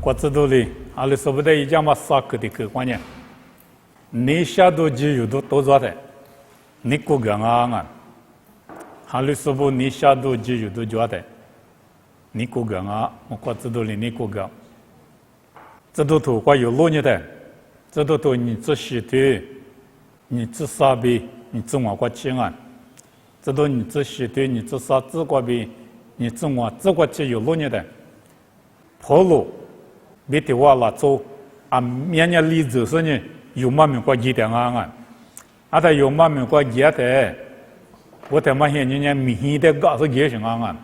过制度里，阿里说不得一家嘛啥个的个观念，你下都只有都做的，你过个啊，阿里说不你下都只有都做的，你过个啊，我过制度里你过个，制度头过有路你的，制度头你只西对，你只傻逼，你只我过钱啊，制度你只西对，你只傻只过逼，你只我只过钱有路你的。跑路，别的话拉走，啊，面年里走时呢，有嘛没过几点啊？啊，他有嘛没过几的，我他妈现在明显的搞是几行啊？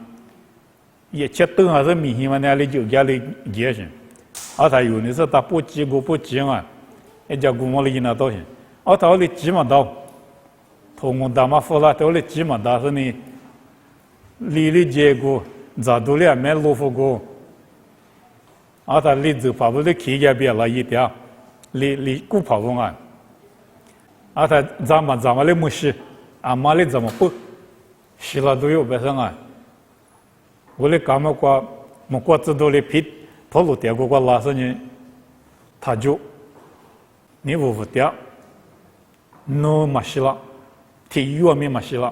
一切都还是明显嘛，那里就家里几行，啊，他有的是他不急过不急啊，一家姑妈里那多行，啊，他里急嘛到，同我大妈说了，他里急嘛到是呢，里结果咋都了没路服过。啊，他里走跑步的起家别了一条，里古跑步啊，啊，他咱们的没事，啊妈的怎么不，洗了都有别生啊，我的干么过，么过知道的皮跑路掉过拉上呢，他就你不掉，no 没洗了，体育没没洗了，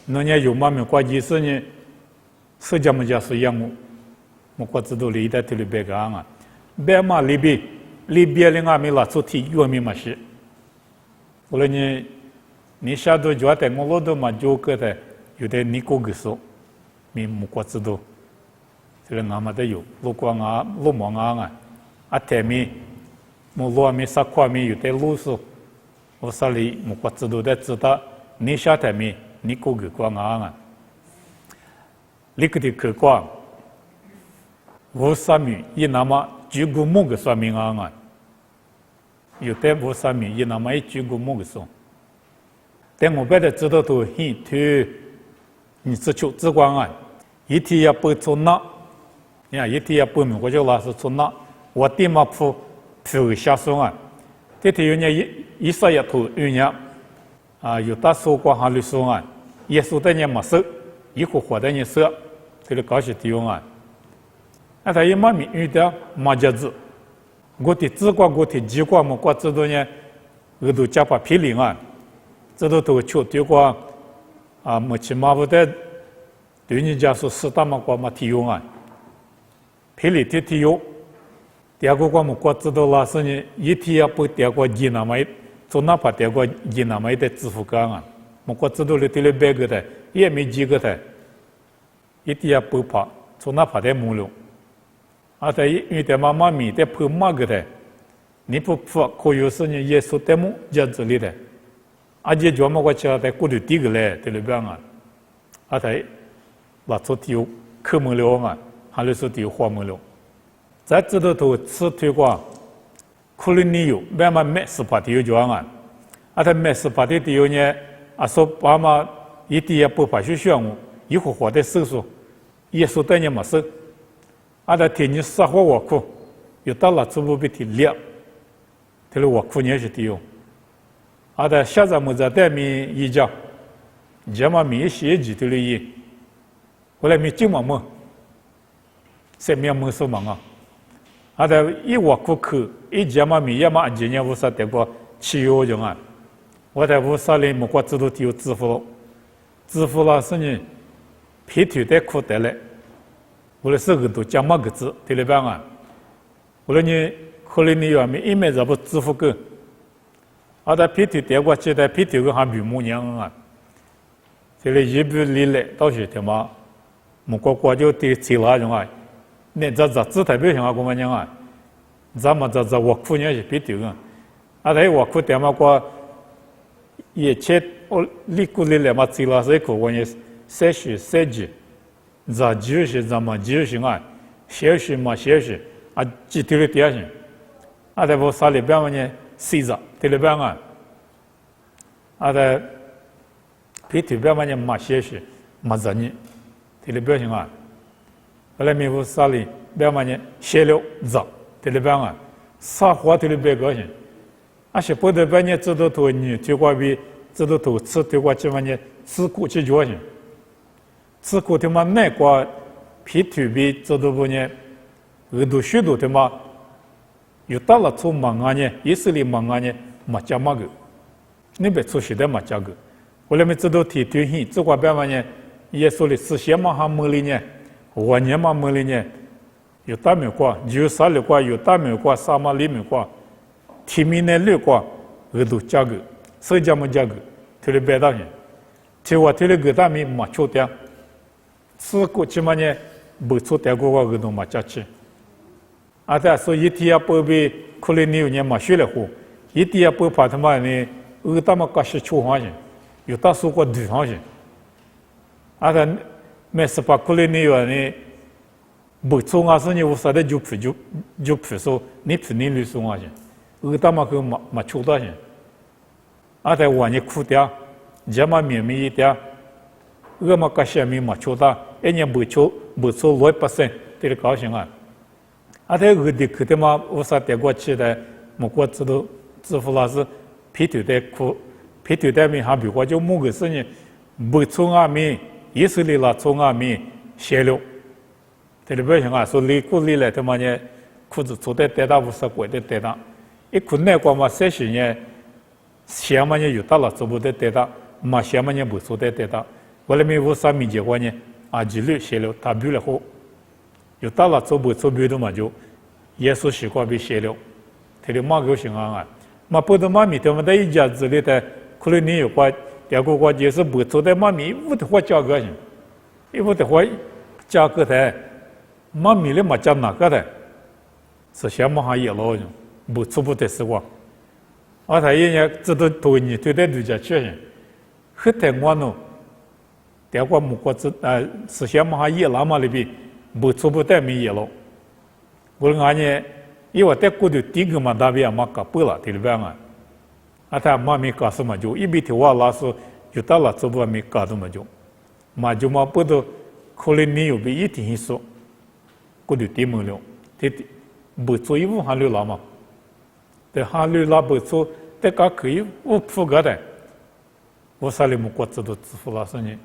那年有嘛没过几次呢，是这么家是样么？我过知道里的这里别个啊，别嘛里边的俺们拉出体育没嘛是，后来呢，你下头觉得我老多嘛就觉得有点你过个数，没过知道，这个俺们都有，路过啊，路忙啊，啊前面，我路面啥块面有点路数，我啥里没过知道的知道，你下头面你过个光啊，你个的可光。无三米一那么举个木个说明啊，有的无三米一那么一举个木个说，但我别的知道都很推，你只求只管啊，一天也不从那，呀一天也不明我就老是从那，我爹妈铺下手啊，这天有年一啥也头有年啊，有大手光哈里说啊，耶稣的年没事，一会活的年事，这个搞些地方啊。啊，他一嘛米遇到马家子，我的自挂我的机挂么挂知道呢，我都加把皮领啊，这都求对挂啊，目前嘛不得对人家说适当嘛挂嘛提用啊，皮里提用，第二个挂么挂知道啦是呢，一天也不第二个几那么，从哪把第二个几那么的支付干啊，么挂知道了对了别个的，也没几个的，一天也不怕，从哪把的木了。啊，在因为妈妈咪在拍马个的，你不拍可有时呢耶稣在么家子里的，啊，这专门我起来在过头低个嘞，对了边啊，啊在拉出体有科目了啊，还是说体有花木了，在这头吃推广，可能你有，慢慢买十八体有讲啊，啊在买十八体有呢，啊说爸妈一点也不怕去选我，一会活在手术，耶稣在你没事。啊，在天你撒火我苦，有到了这不被提亮，这里我苦也是的哟。啊，在下在么在对面一家，这么面写几的了也，后来面就么么，什么么什么啊？啊，在一我苦去，一家嘛面也嘛今年无啥得过汽油用啊，我在无啥里么过知道都有支付了，支付了是呢，皮头的苦得来。我来这个都讲嘛个字，对了吧啊？我来你可能你要没一面这不支付个，啊，在皮头带过去的皮头个还比木娘啊，这里一部里来到时他妈，木国就对其他人啊，那这字代表性啊，我们讲啊，咱们这我苦年是皮头个，啊，在我苦他妈过，一切我里古里来嘛，其他这个我也筛选筛选。咱就是咱们就是啊，小学嘛小学啊，几头的点心，啊，在我山里边嘛呢，西藏对了边啊，啊在皮头边嘛呢，嘛小学嘛热呢，对了边行啊，后来面我山里边嘛呢，小了热对了边啊，啥花对了边高兴，啊是不得边呢，知道头你对过比，知道头吃对过去嘛呢，吃过去高兴。吃苦他妈难过，皮头比这都不呢， 의도 쉬도 되마 유달라 초 망하냐 이슬리 망하냐 마짜마그 니베 초시데 마짜그 원래면 저도 티티히 저과 배만냐 예술이 스시마 하물리냐 원냐마 물리냐 유타면과 주살과 유타면과 사마리면과 티미넬과 의도 짜그 서자마 짜그 틀베다냐 제와 틀그다미 마초대 스고치마냐 버초대고가 의도 마짜치 아다서 이티아법이 콜레니우냐 마슈레고 이티아법 파트마니 의다마까시 초하지 유타수고 뒤하지 아다 메스파 콜레니우니 버초가서니 우사데 주프소 니프니리 송하지 의다마 그 마초다지 아다 와니 쿠디아 자마미미이디아 의마까시미 마초다 애냐 버초 100% 这个高兴啊！啊，这个的可他妈无啥带过去的，莫过知道支付老师皮头的苦，皮头的面还比过就某个事情，不从阿面，意思里啦从阿面泄露，这里边想啊，说里古里来他妈呢，裤子做的带大无啥贵的带大，一困难过嘛三十年，下嘛呢有大了做不得带大，嘛下嘛呢不做的带大，我那边无啥面结果呢，啊，几率泄露，他比了好。有大了做不做别的嘛就，耶稣习惯被泄露，他的马狗行啊，嘛不得妈咪他们在一家子里的，可能你有话，第二个话就是不做的妈咪，不得话价格行，也不得话价格的，妈咪的嘛价哪个的，是先嘛还也老人，不做不得是话，啊他人家知道对你对待人家确实，很太我喏，第二个木瓜子是先嘛还也那么里边。不错不带米也了，我讲呢，因为在过去第一个嘛，大别嘛搞不了，对不对啊？啊，他嘛没搞什么就，一边头话老是就到了做不没搞什么就，嘛就嘛不都可能你有被一天说，过去第么了，这不做一物还留了嘛？这还留了不做，这个可以我符合的，我啥里么国知道支付老师呢？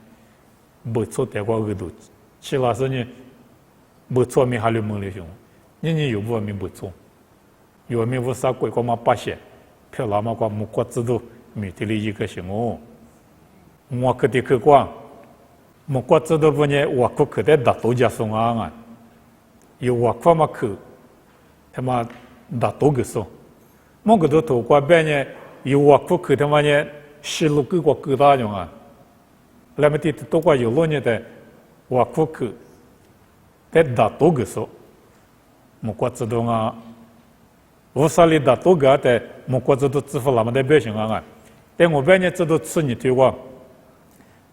不做这个额度，其老师呢？不错，没还留门里熊，人有不没不错，有没无啥鬼个嘛八些，票那么个木瓜子都没得了一个熊哦，我可得去光，木瓜子都不呢，我可得打多家送啊，有我可嘛去，他妈打多个送，我个都头瓜边呢，有我可去他妈呢，十六个个够大用啊，那么的多瓜有路呢的，我可去。在打多个时候，木瓜子都啊，无啥里打多个的木瓜子都支付那么的表现啊，但我半年知道吃你推广，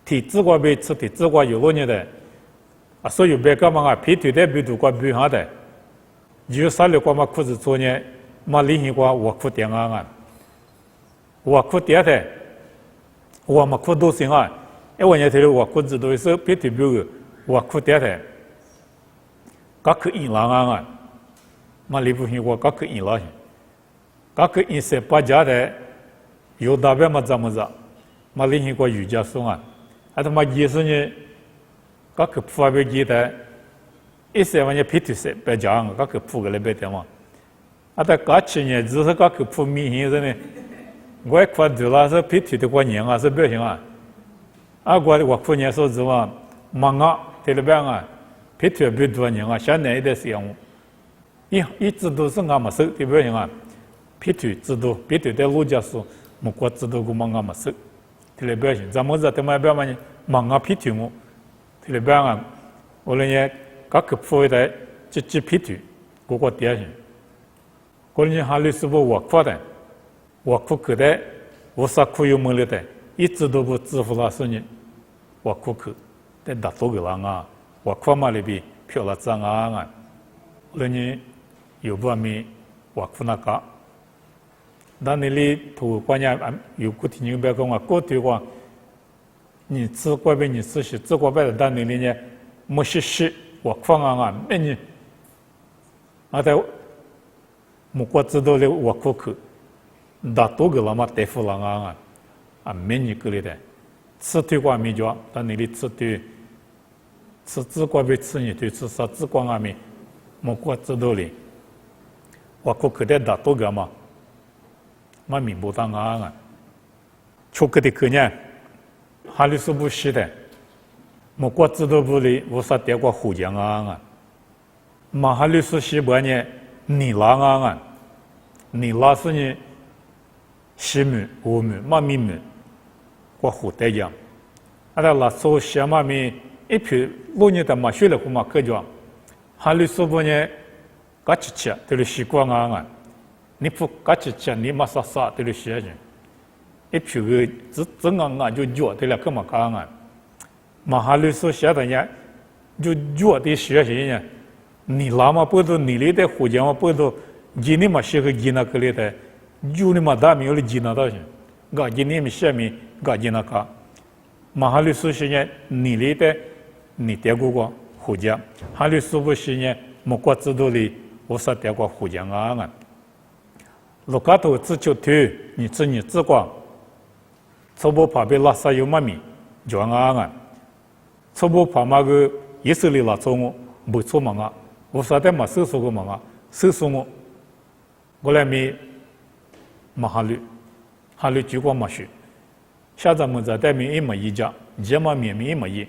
体制瓜被吃体制瓜有路呢的，啊，所以别个嘛啊，皮腿的皮头瓜皮下的，有啥里瓜嘛裤子做呢，嘛里面瓜我裤点啊，我裤点的，我嘛裤都行啊，因为人家我裤子都是皮腿皮个，我裤点的。các cái in lang à mà lý bùi hoa các cái in lang các cái in sẽ bắt giá đấy yêu đa bè mà mà lý hoa yêu giá xuống à à mà gì xuống nhỉ các cái phù hợp gì đấy ít sẽ mà nhỉ phít sẽ bắt giá các cái phù cái lấy mà à các chuyện nhỉ chỉ là các cái phù mi hình thế này tôi qua được là sẽ phít thì qua nhiều à sẽ biết hình à tôi phù nhỉ số gì mà mang á thì là biết à皮特别多人啊，现在的项目，一直都是俺们手，对不对啊？皮特知道，皮特在陆家说，木瓜知道个嘛俺们手，对不对？咱们在他们边嘛呢，忙啊皮特么，对不对啊？我们也各个部的这皮特，各个点上，我们还是不我发的，我库克的，我啥库有没了的，一直都不支付了是呢，我库克在打多个人啊。我看嘛里边票了涨啊，人家有不没我看那个，但你里头关键有个听人别讲啊，过对话，你吃过呗，你吃些吃过呗的，但你里呢没些我看啊，没你，啊在木瓜知道了我可去，打多个了嘛对付了啊，没你个里的，吃对话没着，但你里吃对。吃紫瓜被吃你对吃啥紫瓜啊没，莫过知道哩，我可可得打多个嘛，嘛明不当啊，出个的可呢，哈里是不是的，莫过知道不哩，我啥得过胡讲啊，嘛哈里是西不呢，你拉啊，你拉是呢，西米乌米嘛米米，过胡得讲，阿拉拉说西嘛米。一批老年的嘛，学了嘛可讲，哈里说不呢，嘎吃吃，就是习惯啊，你不嘎吃吃，你嘛啥啥就是学人，一批个真啊就脚对了，干嘛讲啊？嘛哈里说学的呢，就脚的学习呢，你拉嘛不都你里的胡讲嘛不都，今年嘛学个今那个里的，就你嘛大名了今那到去，嘎今年嘛学米嘎今那个，嘛哈里说学呢，你里的。你得过个胡讲，哈里说不是呢？莫过知道哩，我啥得过胡讲啊？如果头自就推，你自管，初步怕被拉萨有嘛米讲啊？初步怕嘛个以色列拉错我，不错嘛啊？我啥得嘛收拾个嘛啊？收拾我来咪嘛哈里就过嘛去，现在么在对面一模一样，这嘛面一模一。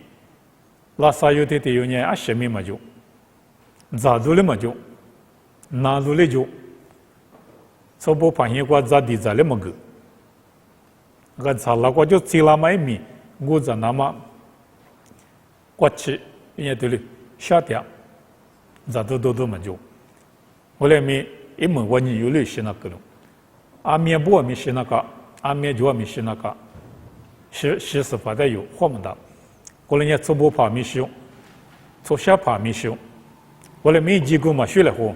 拉萨有的有呢，啊什么嘛就，咋做的嘛就，哪做的就，初步发现过咋地咋的嘛个，个咋了过就吃了嘛一米，我在那么，过去人家对了，下掉，咋都嘛就，后来咪一门我你有类似那个了，阿面不咪是那个，阿面就咪是那个，是发的有货么的。我人家初步怕没修，初下怕没修，我来没几个嘛学了后，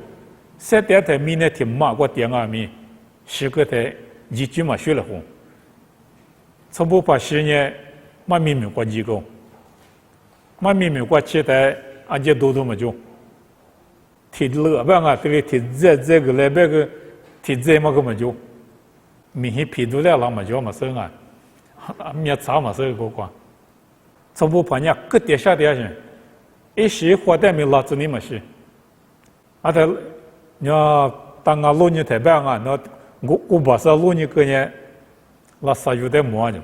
三点台明天听马过点啊咪，十个台几句嘛学了后，初步怕学呢，嘛咪过几个，嘛咪过七台阿姐多嘛就，提乐不啊，这个提这个来那个提这嘛个嘛就，明天批度了嘛就嘛生啊，面查嘛是个光。初步判呀，各点下点去，一时活得没拉子你嘛是，啊他，你要当个老年台办啊，那我把啥老年个呢，拉啥有点忙着，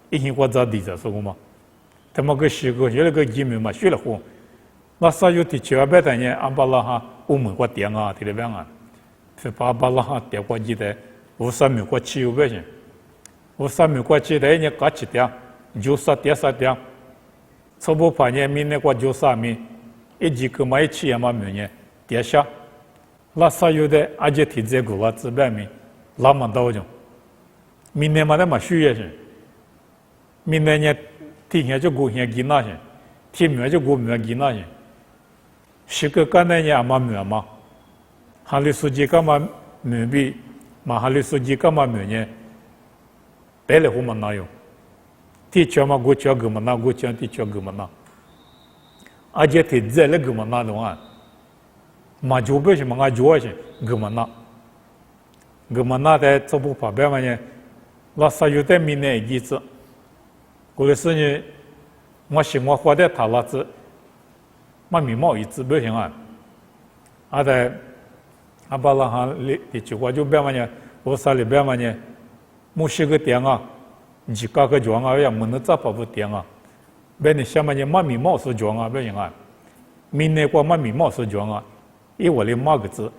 一天我咋地着说嘛，他们个时个有那个机密嘛学了货，拉啥有的7、8代呢，俺把拉哈我们个点啊，对了办啊，是把拉哈点过几代，我啥没过7、8钱，我啥没过7代呢，搞7点，就啥点。初步发现明年过93米，一几个嘛一起也嘛没呢，跌下，拉萨有的阿姐提这个话子百米，拉嘛到着，明年嘛的嘛需要些，明年呢提前就过现给那些，提明就过明给那些，十个干的呢嘛没嘛，哈里书记干嘛没比，嘛哈里书记干嘛没呢，白了胡嘛哪有？提车嘛，过车个嘛那，过车提车个嘛那，而且提这了个嘛那的话，嘛就不是嘛个就是个嘛那的这不怕别嘛呢，拉萨有的明年一次，过来是呢，我生活花的他那子，嘛眉毛一次不行啊，啊的，阿巴拉哈的就话就别嘛呢，我啥里别嘛呢，没些个点啊。几个装啊呀，没能咋跑不点啊？别你下面呢，马眉毛是装啊，不行啊。明年过马眉毛是装啊，一我的马个字，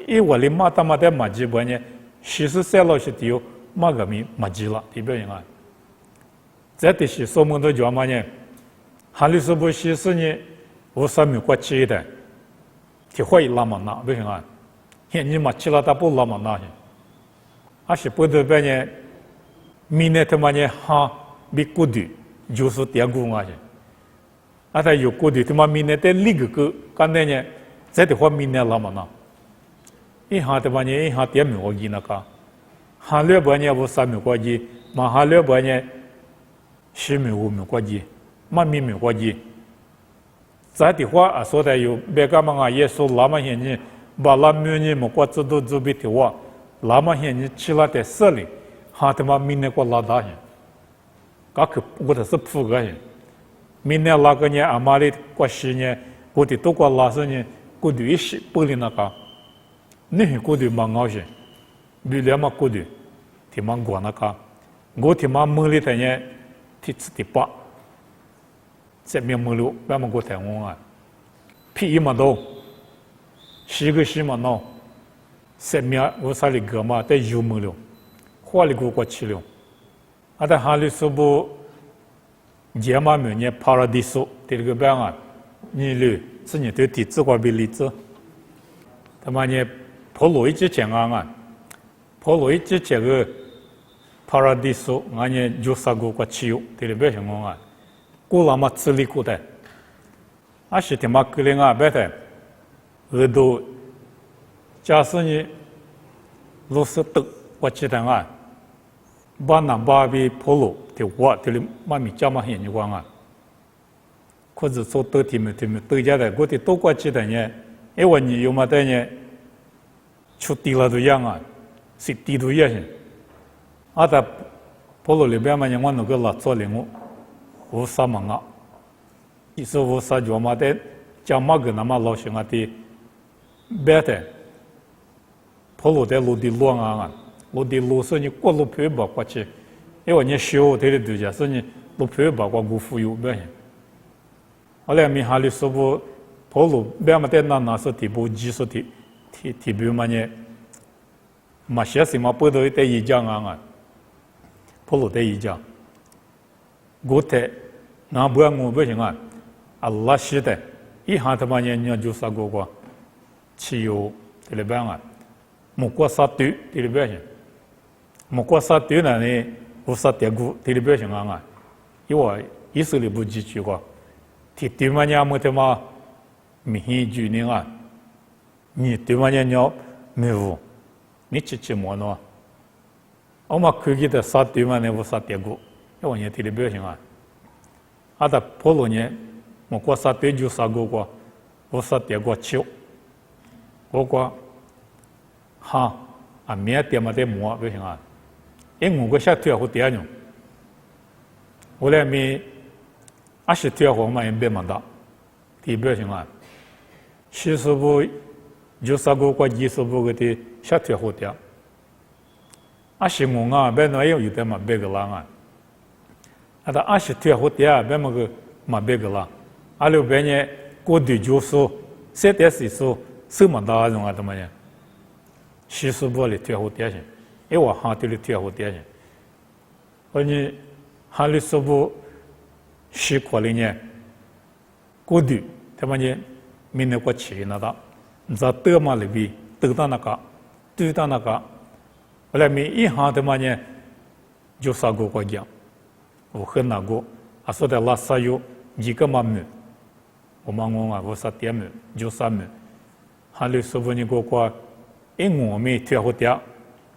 一我的马他妈的马几不呢？43老是丢马个米马几了，对不行啊？这的是说么都装嘛呢？哈里是不是呢？我啥没过去的，就会拉嘛那不行啊？现你嘛去了他不拉嘛那去，还是不得别呢？明年他妈呢哈比过的，就是点过啊去，啊他有过的他妈明年的另一个干的呢，这的话明年拉嘛那，一下他妈呢一下点没过去那个，哈2百年我3没过去，嘛哈2百年10没5没过去，嘛没过去，这的话啊说的有别个嘛啊也说拉嘛现在把拉没呢么过知道就比的话，拉嘛现在去了的10里。哈他妈明年过拉大些，噶可我的是铺个些，明年拉个呢阿妈的过10年，我的都过拉10年，过度一些玻璃那个，你是过度蛮高些，比了嘛过度，提蛮过那个，我提蛮门里头呢，提吃提八，这面门路，别么过台湾啊，皮一嘛多，西个西嘛孬，这面我啥里个嘛在油门路，花里过去了，啊，但哈里说不。节嘛每年帕拉迪索这个边啊，你嘞是你对地质关比例子，他妈呢，普罗一直讲啊，普罗一直这个帕拉迪索，俺呢就啥个过去有，这个边上啊，古拉嘛治理过的，啊是他妈个人啊，别的，耳朵，假设你罗斯德过去的啊，把那把比普罗。就我这里妈咪家嘛很有光啊，或者说都提没都家的，我的多过去的呢，因为你有嘛的呢，出地了都一样啊，是地都一样。啊，在普罗里边嘛，我那个老做领悟，无啥忙啊，意思无啥就嘛的，家嘛个那么老乡啊的，别的，普罗的路的路啊，路的路是你过路陪吧过去。因为你修这里度假，所以你不配把我辜负有别人。后来米哈里说不，跑路别么在那是地步技术提比嘛呢，嘛些什么不都得一讲啊，跑路得一讲。我的那不然我不行啊，阿拉是的，一下他妈呢你就啥个汽油这里边啊，木瓜沙堆这里边行，木瓜沙堆那呢。无啥点股，这里边情况啊，因为以色列不支持过，提对嘛呢么他妈民主呢啊，你对嘛呢要没有，你支么呢？我们科技的啥对嘛呢无啥点股，因为你这里边情况，啊的普罗呢，我过啥对就啥个过，无啥点过球，我过哈啊面点嘛得摸不行啊。因我个下腿好点样，我来咪20腿好嘛也别蛮大，地表行啊，40步就啥个过20步个的下腿好点，20我啊别那有点嘛别个啦啊，啊他20腿好点别么个嘛别个啦，阿六别呢过对就说3点4说手蛮大种啊怎么样，40步里腿好点行。因为我哈对了贴好点些，而你哈里说不习惯了呢，过度他们呢没那个钱那的，你知道得嘛里边得到那个，得到那个，后来没一下他们呢就啥个讲，我很那个，啊说的拉萨有一个嘛没，我们我啊我啥点没就啥没，哈里说不你个个，因我没贴好点。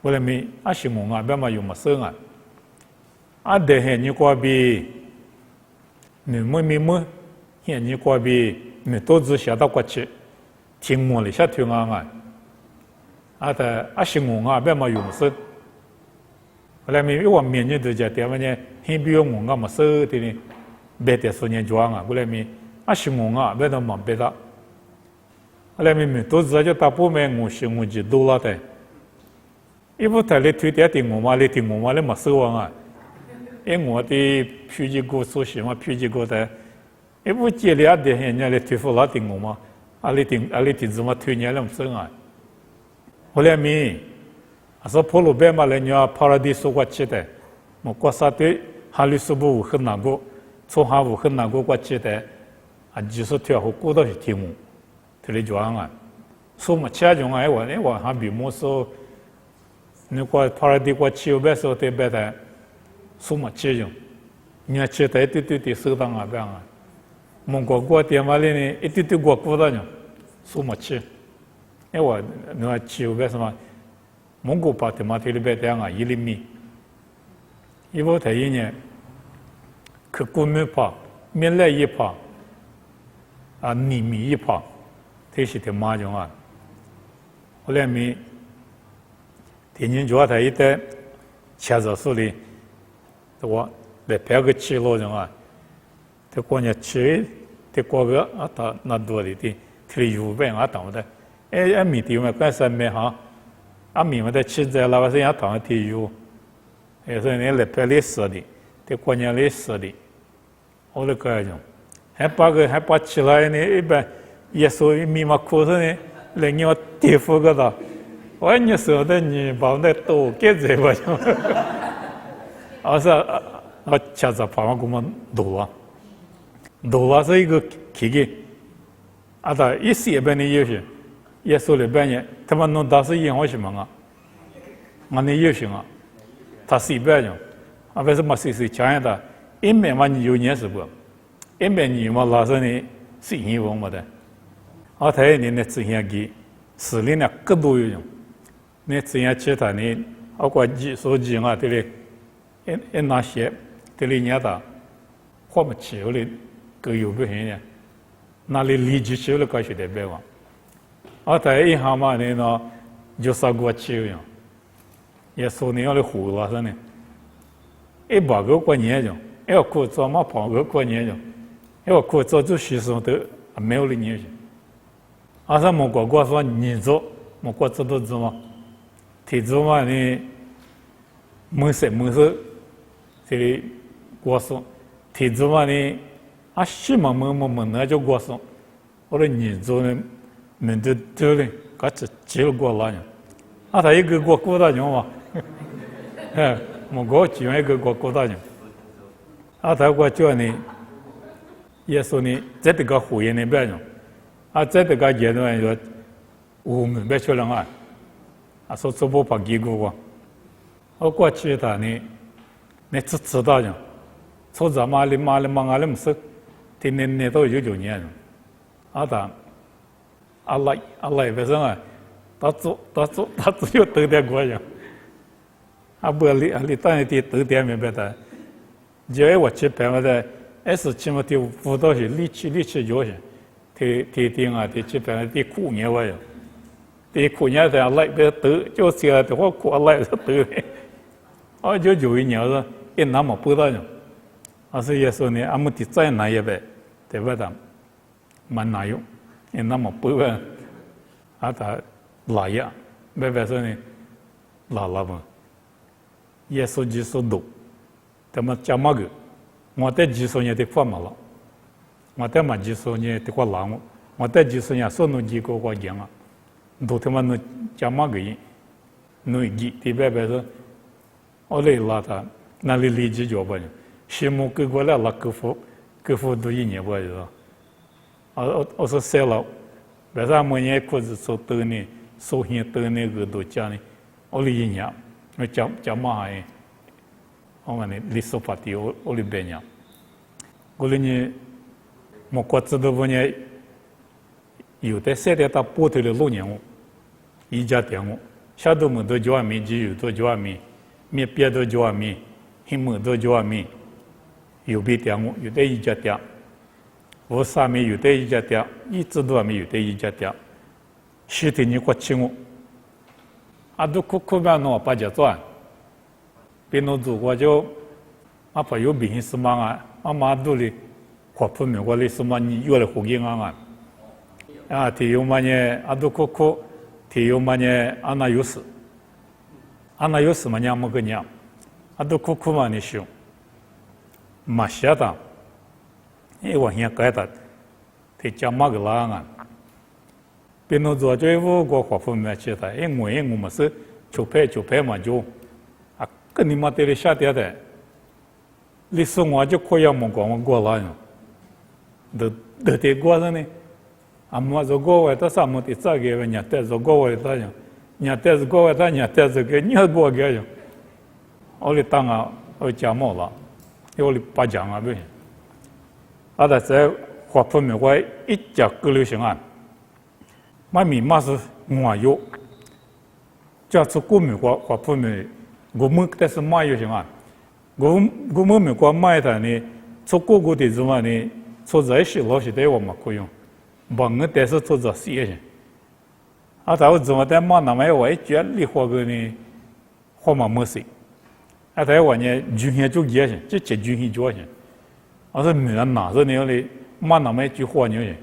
后来咪阿是我啊，别嘛有么生啊，阿得很你过比，你么，现你过比，你都是下到过去，听我哩下听啊，阿的阿是我啊，别嘛有么生，后来咪我面你都讲点么呢，很比我啊么生的呢，别的说年装啊，后来咪阿是我啊，别的嘛别的，后来咪都是就大部分我是我就多了的。一部台里推点的我嘛，的我嘛嘞没收完啊！因我的脾气过所喜嘛，脾气过的，一部接了的人家嘞推服了的我嘛，阿里的怎么推人家没收啊？后来咪，啊说普罗贝嘛嘞，人家帕拉迪说过去的，我过啥对哈里说不很难过，从哈不很难过过去的，啊就是推好过到是听我，推里就啊，说嘛其他种哎我还比莫说。你过帕拉迪过去有别说对别的，什么钱用？你看去的对收当啊，这样啊。蒙古过点嘛哩呢，一对过过的呢，什么钱？因为你看去有别什么，蒙古把点嘛对里边这样啊，1厘米，一部台一年，可过米帕，面来1帕，啊米1帕，这是点嘛种啊？后来米。天津主要他一代牵着手里，我来拍个起路人啊，他过年去，他过个啊，他那多里的提有病啊懂的，米丢嘛关什么哈？米嘛在吃在老百姓也懂提有，所以你来白历史的，在过年历史的，我都个种，还把起来呢，一般耶稣米嘛哭着呢，来你我地府个的，我你说的你把那多给这个就，我吃着把我给我们多啊。多是一个奇迹，他一些边的有些，耶稣里边呢，他们弄到是因为什么啊？那有些啊，他是边样，为什么是这的？一面嘛你有年是不？一面你嘛老是呢是因为么的？他一年的这样给，市里呢各都有用，你这样其他呢，包括手机啊这里，那些这里人的，我们吃的。个有不行呢？那里立即吃了，开始得别忘。他一下嘛呢，就杀过去了，也说你要来胡了是呢。一把个过年中，要过做嘛跑个过年中，要过做就牺牲的没有了年中。说莫过说你做，莫过做都做嘛，提做嘛呢，没事，这里过说，提做嘛呢。西嘛么那就过生，我说你做呢，面对这里，他只接了过来呢，他一个过大牛嘛，我过几万一个过大牛，他过叫呢，耶稣呢，在这个会议那边呢，在这个阶段说，我们别说了说这不怕结果我过去他呢，你知道呢，从咱妈里不是。天天都有年了，阿赖为什么？他只有得点过样，不你当然得点明白的。因为我去办我的，S起码得辅导些，力气有些，天啊，得去办得苦年我样，得苦年的阿赖别得，就是的话苦阿赖是得的，就有一年是一那么不到样。所以说呢，俺们得再拿一杯，对不对？蛮难用，也那么不问，他老呀，没别说呢，老嘛，耶稣基督多，他们讲嘛个，我在基督年的过嘛了，我在嘛基督年的过老么，我在基督年所能几个过讲啊，都他妈能讲嘛个人，能记，对别说，我来拉他，那里立即就不呢。西木给过来了，客户都一年不知道。我说谁了？为啥每年裤子做多呢？首先多那个都讲呢，我里一年，我讲嘛还，我们呢历史法的我里边年，我里呢，我国知道不呢？有的现在到波头的6年我，一家店我，下头么都叫米，只有都叫米，面别都叫米，黑么都叫米。有别店我有的一家店，我上面有的一家店，一直都还没有的一家店。实体你过去我，都苦边弄把家做，别弄做过就，怕有病什么妈都里，花铺面过里什么你越来活给提有嘛呢，都苦，提有嘛呢，那有事嘛娘么个娘，都苦嘛你修。马下的，我现改的，他讲嘛个啦别弄做这我花费没去的，我们是就拍嘛就，跟你妈在里下点的，你说我就可以么讲我过来呢，都得过着呢，么做过外头啥么的咋个人家带着过外头样，人家带着过外头人家带着个你过个样，我里当我讲么了。我里把讲不行，在花铺面我一家各流行买米嘛是我有，叫做国民花铺面，我们但是买有行我们美国买的呢，做各个的什么呢？做这些老些的我们可以用，帮我但是做这些行，但我怎么在买那么我一觉得花个呢，花嘛没事。台湾呢，就现就也行，就就现就行。说没拿着呢，哩买那么一句话呢行，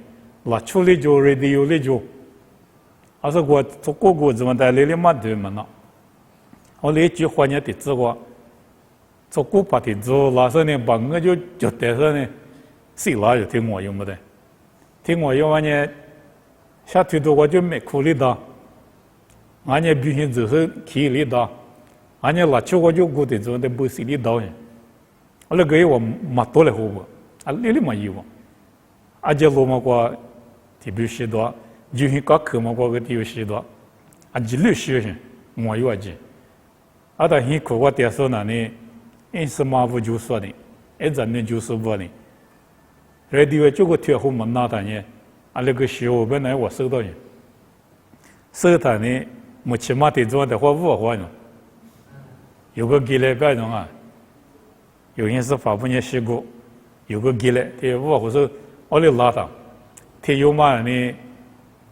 拉处理就 radio 里就，而是我做哥哥怎么在里里嘛对嘛呢？我那句话呢的字我，做哥把的字拉上呢，把我就带上呢，谁拉就听我用不得，听我用完呢，下推多我就没苦力的，俺呢必须就是气力的，俺呢拉出我就过的做的不是力道呢，我那个我没多了好不，啊里里没有，啊这罗嘛个。特别许多，就是搞科目个个有许多，啊，一律学生没有啊子，啊，但是课我点说呢呢，因是马不就说的，一阵呢就是不的，所以因为这个贴后门那的呢，啊那个学我本来我收到的，收到呢，目前嘛的做的话5呢，有个积累干种啊，有些是法不也学过，有个积累，这5或是我来拉的。他有嘛呢？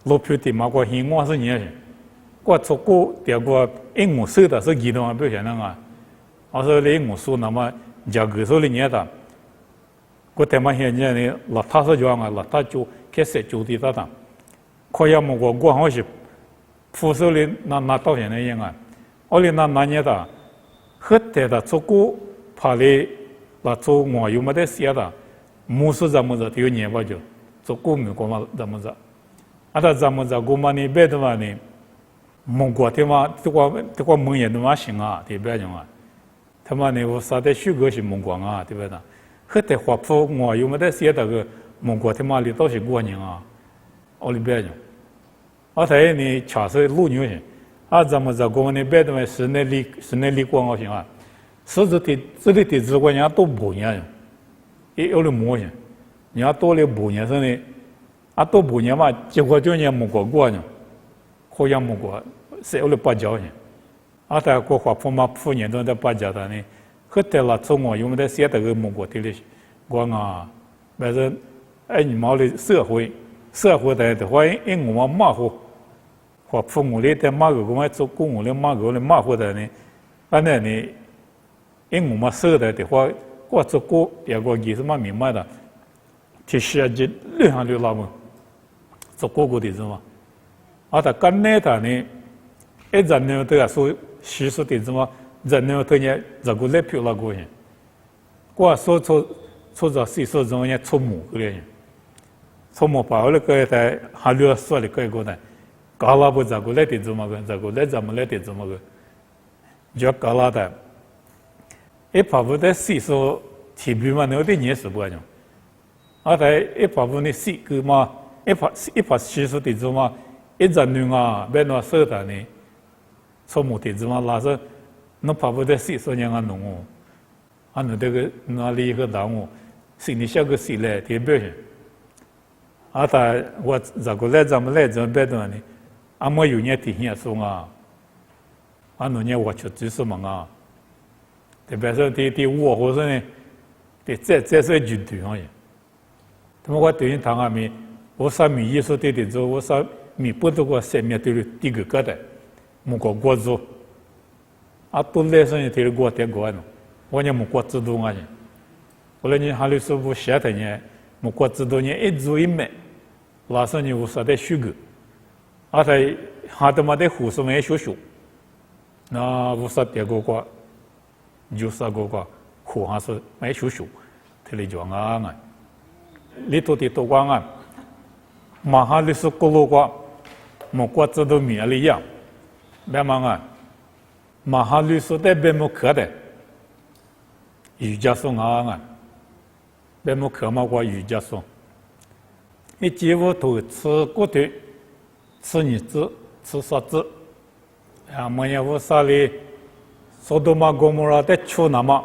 老表弟嘛，我希望是你些，我做过这个英文说的是几多啊？不晓得啊。我说你英文说那么价格说的你的，我他妈现在呢，老他是这样啊，老他就开始就地打的，可要么我好是，副手里那到现在一样啊，我里那年的，后头的做过怕你那做我有没得写的，没说怎么着就年吧就。做过没过嘛？怎么着？啊，他怎么着？过嘛呢？别的嘛呢？蒙过的嘛？这个蒙也的嘛行啊？对不对啊？他妈呢？我啥的许个是蒙过啊？对不对？后头华府我有没得写那个蒙过的嘛？里都是过年啊？我里边讲，我睇呢，确实路牛行。啊，怎么着？过呢？别的嘛，室内里过我行啊？实质的这里的职官人家都不一样，也有的模样。人家多了5年生的，啊多5年嘛，结果就人没过呢，好像没过，少了8角呢。啊，但过华府嘛，4年都在8角的呢，后头了从我用的写那个没过的嘞，我啊，反正哎你毛的社会的话，因我们马虎，华府我里的马个我做工我的马个的马虎的呢，反正呢，因我们社的话，我做过这个也是蛮明白的。去设计2项的那么做哥哥的是嘛？啊，他干那他呢？一阵呢都要说叙述的是嘛？人呢都呢这个来票那个人，我说着叙述中呢出木个人，出木把那个在还留说的个的，搞了不这个来的是嘛个？这个来怎么来的是嘛个？就搞了的，一把不在叙述提笔嘛，那的也是不一样。啊，在一把分的四个嘛，一把叙述的字嘛，一阵呢啊，别那说的呢，错误的字嘛，拉着那把不的叙述人家弄哦，啊，那这个哪里一个答案，心里想个事来特别些，啊，他我这个来怎么别的呢？啊，没有人提醒说啊，啊，那人我就就是嘛啊，特别是第5或者呢，这是绝对行业。他们我对于他阿米，我啥米艺术对的做，我啥米不得过3面对的第个个的，没过做，啊都来生也对的过呢，我也没过制度啊，后来你还是说不写的呢，没过制度呢一做一卖，拉上你无啥的虚个，啊在还他妈的胡说没学，那无啥别个过，就是个苦还是没学，他来讲啊。里头的多光啊，马哈律师过路过，莫过知道米里样，别忙啊，马哈律师在别莫可的，瑜伽松啊，别莫可嘛过瑜伽松，你几乎都吃骨头，吃你子，吃啥子？啊，莫也无啥哩，索多玛哥莫拉在出那么，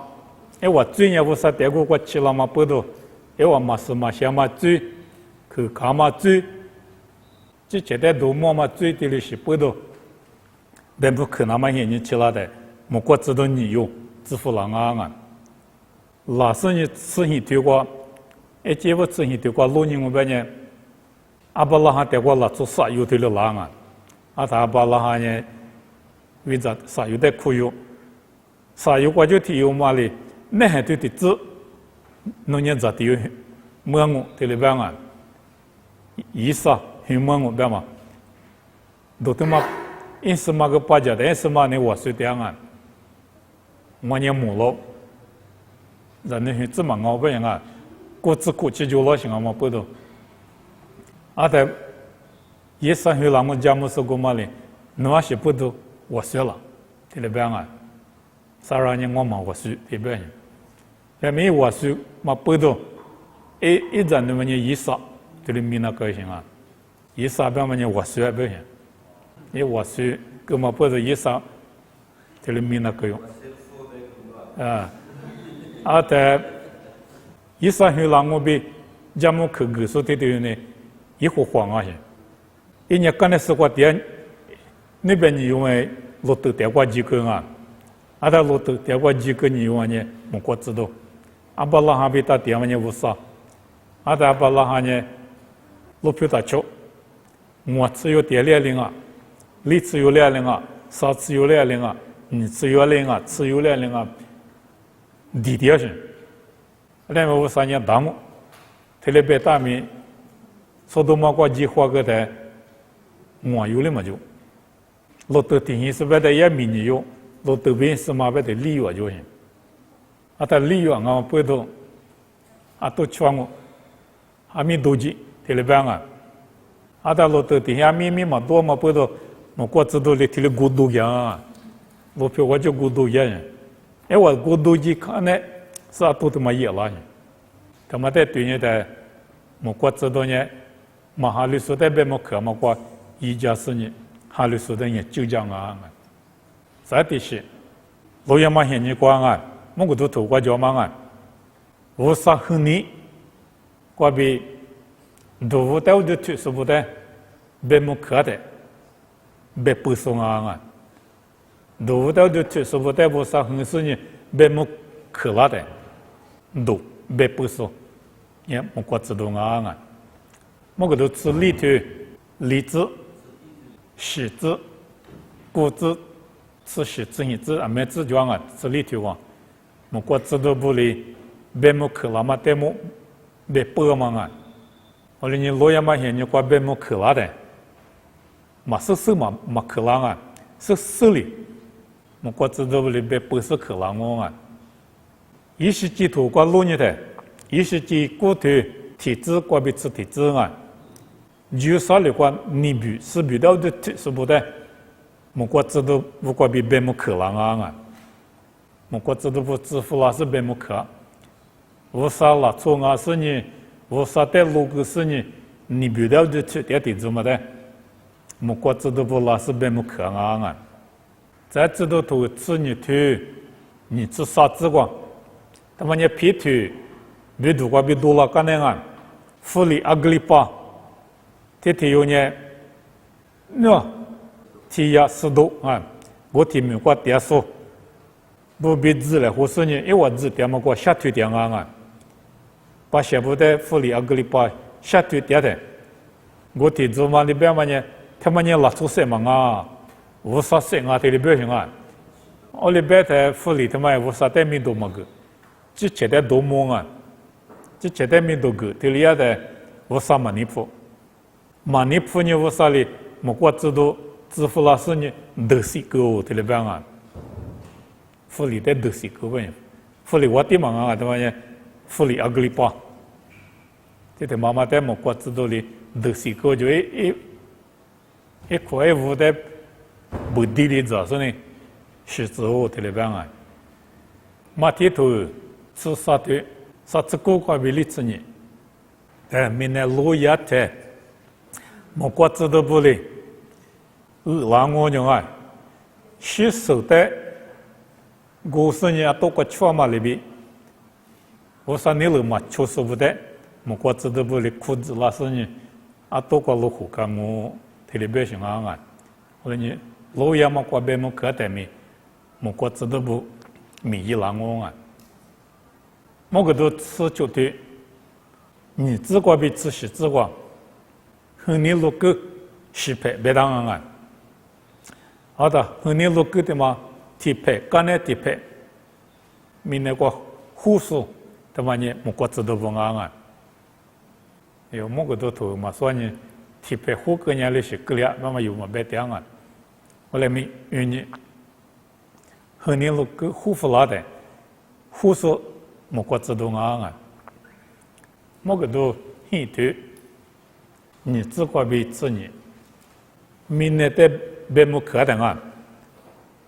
哎，我最也无啥别个过去了嘛不多。因为嘛是嘛想嘛追，去看嘛追，这绝对都嘛追的了是不多，并不可能嘛现你起来的，莫过知道你用支付了啊，老是你自行对过，结果自行对过，老年我们呢，阿巴拉哈对过拉做啥有对了啦啊，他阿巴拉哈呢，为啥啥有的可用，啥有过就提有嘛哩，那还对的字。侬年咋地有，没我对里边啊，意思很忙我别嘛，都他妈因什么个巴家的，因什么呢？我是这样啊，我也木了，人家是这么熬不样啊，过自过去就老行啊嘛不都，啊在也上去了我家木说过嘛嘞，那些不都我学了，这里边啊，啥人呢我嘛我学这边，那没我学嘛不都，一阵那么呢意思。这里面那个行啊，意思边么呢？我学不行，因为我学根本不是意思，这里面那个用啊，在意思去让我比家母去告诉的呢，一会慌啊行，因为刚才是我点那边你因为落到点过几个啊，他落到点过几个你用呢，我国知道，把那哈比他点么呢无啥，把那哈呢。路票大桥，我只有点2零啊，你只有2零啊，啥只有2零啊，你只有2零啊，只有2零啊，地点是，那么我3年大么，特别大米，说到么个计划个的，我有了么就，落到定义是不得也迷你有，落到边是嘛不得利用就行，他利用我不都，都劝我，还没多久。这里边啊，他落到底下咪嘛多嘛不多，我过知道的提了孤独样啊，我票我就孤独样，哎我孤独一看呢，啥都他妈野了，他妈在对面的，我过知道呢，嘛哈律师在边么课嘛过，一家是呢，哈律师的呢就这样啊，啥的是，老爷嘛现你过啊，我都头过叫嘛啊，我啥和你，过比。都不带的去是不带，别木刻的，别不送啊！都不带的去是不带不啥很是呢，别木刻了的，都别不送，也木过知道啊！我个都吃里头，梨子、柿子、果子，吃柿子、叶子啊，没子装啊，吃里头啊，木过知道不哩，别木刻了嘛，带木别剥嘛啊！我说你老爷嘛现你过别么克拉的，嘛是嘛克拉啊，是哩，我过知道不哩别不是克拉我啊，一时几头过路你的，一时几骨头体质过别吃体质啊，就啥哩过你比是比到的是不的，我过知道不过别么克拉啊，我过知道不支付了是别么克，我啥了错啊是你。我啥带路个是呢？你别到就去点点子么的，我国知道不老是别么可啊！再知道头吃你头，你吃啥子光？他妈你皮头，别多个别多了干那啊！富里阿格里巴，天天有呢，喏，天呀10度啊！我天没过点数，不别治了，或是呢，因为我治点么过下腿点啊！把小部的富里阿格里巴下腿点的，我提出嘛里边嘛呢，他们呢拉出什么啊？无啥事啊，这里边行啊，我里边的富里他妈无啥带面多么个，只吃点多么啊，只吃点面多个，这里也的无啥马尼普呢无啥哩，莫过知道支付老师呢都是个这里边啊，富里的都是个问，富里我的嘛啊，他妈呢。富里阿格里巴，这他妈妈在莫国知道哩，都是个就一块五的不地里做是呢，是之后这里边啊，马蹄头吃啥的，啥子个块为例子呢？明年路亚的，莫国知道不哩？让我讲啊，是手的，我是呢都个错嘛里边。我说你了嘛，确实不得，莫过知道不哩裤子拉是呢，多个路虎干我特别喜欢啊，我说你路也嘛过别么可得咪，莫过知道不米一拉我啊，我个都吃就对，你只过比吃是只过，和你路个是配别当啊，好的，和你路个的嘛，提配干那提配，米那个护士。他妈呢，莫过知道不啊？有某个都头嘛，所以提白虎个人的是个了，那么有嘛白点啊，我来没原因，和你路个虎弗拉的，虎说莫过自动啊，某个都很多，你自个别自你，明年的白木可的啊，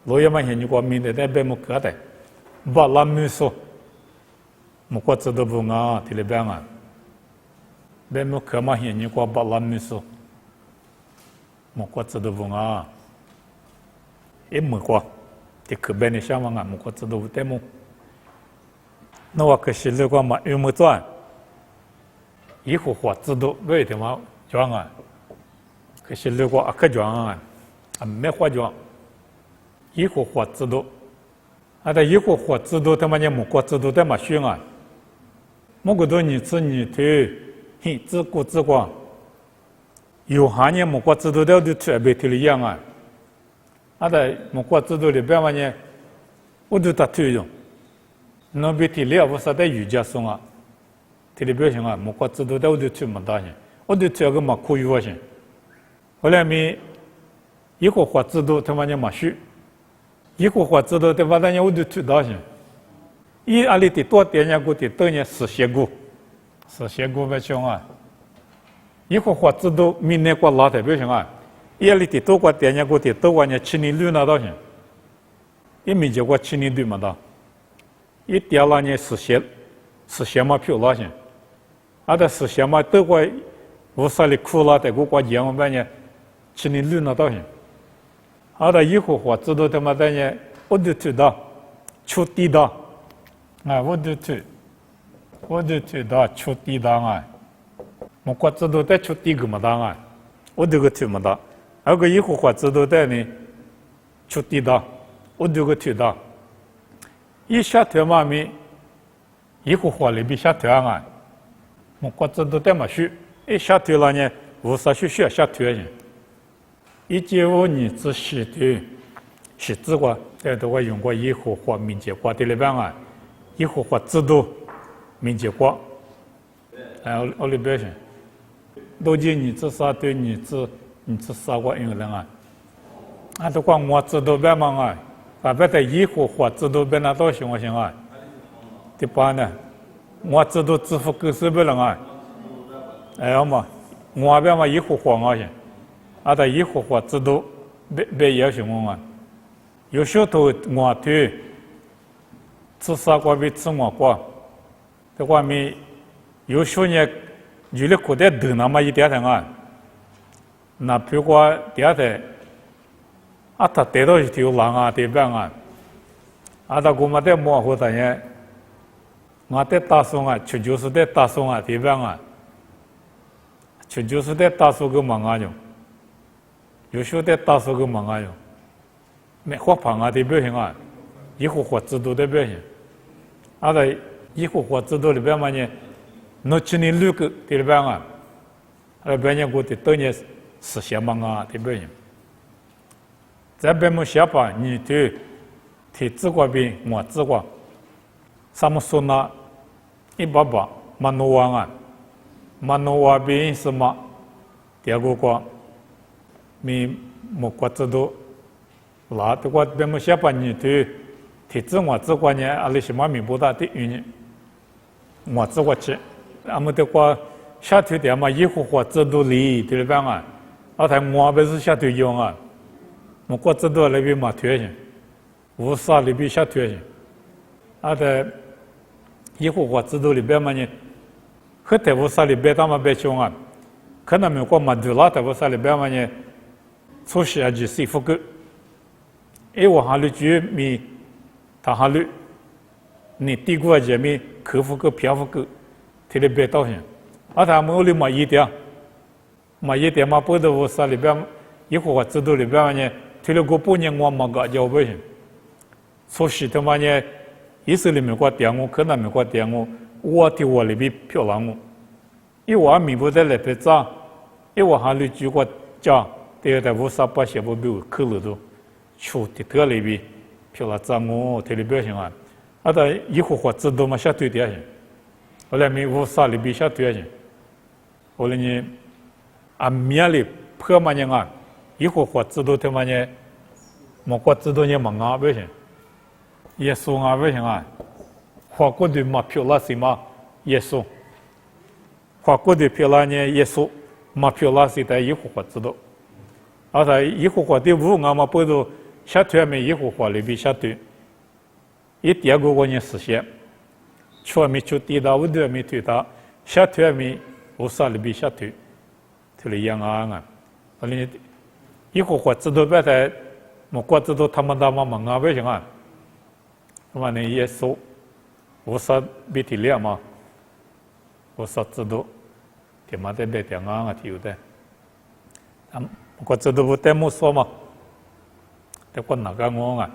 罗也嘛现你过明年的白木可的，把拉木说。莫过自动不啊，提了白啊，白木可嘛现你过把拉木说，莫过自动不啊，也莫过，这可白你想嘛啊，莫过自动不得么？那我可是如果嘛有么转，以后话自动为什么转啊？可是如果啊可转啊，啊没话转，以后话自动，啊但以后话自动他妈也莫过自动的嘛选啊。某个多你吃你头，嘿，自顾自光，有行业莫过制度的都特别特别样啊，啊的莫过制度里边嘛呢，我都打推用，那边提了我啥的瑜伽松啊，提里边行啊，莫过制度的我都推没大行，我都推个嘛可以我行，后来咪一个话制度他妈呢嘛学，一个话制度的话呢我都推大行。一阿里的多点样过的多年实现过不行啊！一会话知道明年过老的不行啊！一阿里的多过点样过的多过年去年六拿到行，一明年过去年对嘛到，一第二年实现嘛票老行，啊的实现嘛多过无啥的苦了的，过年我们呢去年六拿到行，啊的以后话知道他妈的呢，我都知道，出地道。啊，我都知道出地当啊，我过知道在出地个么当啊，我这个听么到，那个以后话知道在呢出地当，我这个听到，一下头嘛咪，以后话里边下头啊，我过知道在嘛学，一下头了呢，无啥学下头人，一节我你只是的，是指过在这个用过以后话民间话的里边啊。以后话制度民间国，我里边是，都见你这啥对你这啥个因人啊？啊，都讲我制度边嘛啊，啊，别在以后话制度边那多行不行啊？第八呢，我制度支付各式别人啊，哎嘛，我边嘛以后话我行，啊，在以后话制度别也行啊，有时候我对。自杀过比自我过，这方面有时候呢，有的古代都那么一点点啊，那比如说第二代，啊他得到一条狼啊，对吧啊？啊他我们在模糊的呢，我在打松啊，全就是在打松啊，对吧啊？全就是在打松个忙啊用，有时候在打松个忙啊用，没花胖啊，对不行啊？以后活制度的表现，啊在以后活制度里边嘛呢，那去年六个对里边啊，边呢我的多年实现嘛啊对表现，在边么下巴你对提自个边我自个，什么说呢？一把把马诺瓦啊，马诺瓦边什么？第二个咪莫国制度，那这个边么下巴你对。提自我自个呢，阿里什么名不大的原因，我自个去，俺们的话下头的嘛，以后话制度里对吧啊？而且我不是下头用啊，我国制度那边嘛推行，无啥那边下推行，而且以后话制度里边嘛呢，和台无啥里边他们别用啊，可能美国嘛对啦台无啥里边嘛呢，措施啊就是福个，我哈里就咪。他哈率，你低估人民克服个漂浮个，提了别道行，而他们里嘛一点嘛不得我啥里边，以后我制度里边呢，提了个半年我嘛个就不行，所以他妈呢，以色列美国点我，可能美国点我提我里边漂亮我，因为我明不得来别找，因为我哈率举个讲，对的无啥把些不比我克了都，出的特里边。票了账我特别表现啊，啊的以后话制度嘛下对点行，后来没无啥里边下对行，我们呢，啊面里破嘛呢啊，以后活知道他妈呢，莫过知道呢嘛啊不行，耶稣啊不行啊，活过的嘛漂亮是嘛耶稣，活过的漂亮呢耶稣，嘛漂亮是在以后活知道，而且以后活的无啊嘛不如下头没以后活里边下头，一点个我呢实现。全没出地道，我都没推到，下头没无啥里边下头，这里样啊，所以以后我知道别在，莫过知道他们大妈忙啊，为什么？他妈呢耶稣无啥比体量嘛，无啥知道，他妈的在点啊，有的，啊，莫过知道不带木说嘛，แต่คนหนักก็งงอ่ะ